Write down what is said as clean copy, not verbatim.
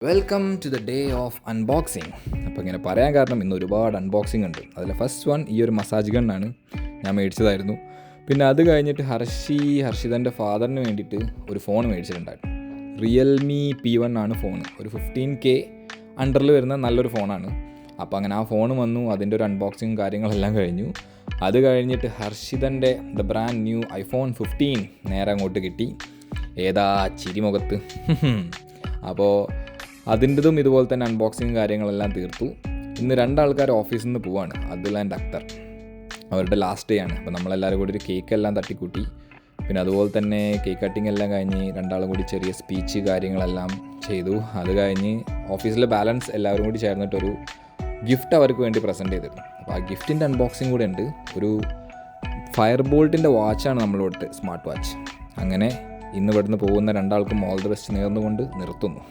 Welcome to the day of unboxing. അപ്പോൾ ഇങ്ങനെ പറയാൻ കാരണം ഇന്ന് ഒരുപാട് അൺബോക്സിങ് ഉണ്ട്. അതിൽ ഫസ്റ്റ് വൺ ഈ ഒരു മസാജ് ഗണ്ണാണ്, ഞാൻ മേടിച്ചതായിരുന്നു. പിന്നെ അത് കഴിഞ്ഞിട്ട് ഹർഷിതൻ്റെ ഫാദറിന് വേണ്ടിയിട്ട് ഒരു ഫോൺ മേടിച്ചിട്ടുണ്ടായിരുന്നു. റിയൽമി P1 ആണ് ഫോൺ. ഒരു 15K അണ്ടറിൽ വരുന്ന നല്ലൊരു ഫോണാണ്. അപ്പോൾ അങ്ങനെ ആ ഫോൺ വന്നു, അതിൻ്റെ ഒരു അൺബോക്സിങ് കാര്യങ്ങളെല്ലാം കഴിഞ്ഞു. അത് കഴിഞ്ഞിട്ട് ഹർഷിതൻ്റെ ദ ബ്രാൻഡ് ന്യൂ iPhone 15 നേരെ അങ്ങോട്ട് കിട്ടി. ഏതാ ചിരിമുഖത്ത്. അപ്പോൾ അതിൻ്റെതും ഇതുപോലെ തന്നെ അൺബോക്സിങ് കാര്യങ്ങളെല്ലാം തീർത്തു. ഇന്ന് രണ്ടാൾക്കാർ ഓഫീസിൽ നിന്ന് പോവാണ്, അതുൽ ആൻഡ് അക്തർ. അവരുടെ ലാസ്റ്റ് ഡേ ആണ്. അപ്പോൾ നമ്മളെല്ലാവരും കൂടി ഒരു കേക്കെല്ലാം തട്ടിക്കൂട്ടി. പിന്നെ അതുപോലെ തന്നെ കേക്ക് കട്ടിങ് എല്ലാം കഴിഞ്ഞ് രണ്ടാളും കൂടി ചെറിയ സ്പീച്ച് കാര്യങ്ങളെല്ലാം ചെയ്തു. അത് കഴിഞ്ഞ് ഓഫീസിലെ ബാലൻസ് എല്ലാവരും കൂടി ചേർന്നിട്ടൊരു ഗിഫ്റ്റ് അവർക്ക് വേണ്ടി പ്രസൻറ്റ് ചെയ്തിരുന്നു. അപ്പോൾ ആ ഗിഫ്റ്റിൻ്റെ അൺബോക്സിങ് കൂടെ ഉണ്ട്. ഒരു ഫയർ ബോൾട്ടിൻ്റെ വാച്ചാണ് നമ്മളോട്ട്, സ്മാർട്ട് വാച്ച്. അങ്ങനെ ഇന്ന് ഇവിടുന്ന് പോകുന്ന രണ്ടാൾക്കും ഓൾ ദ ബെസ്റ്റ് നേർന്നുകൊണ്ട് നിർത്തുന്നു.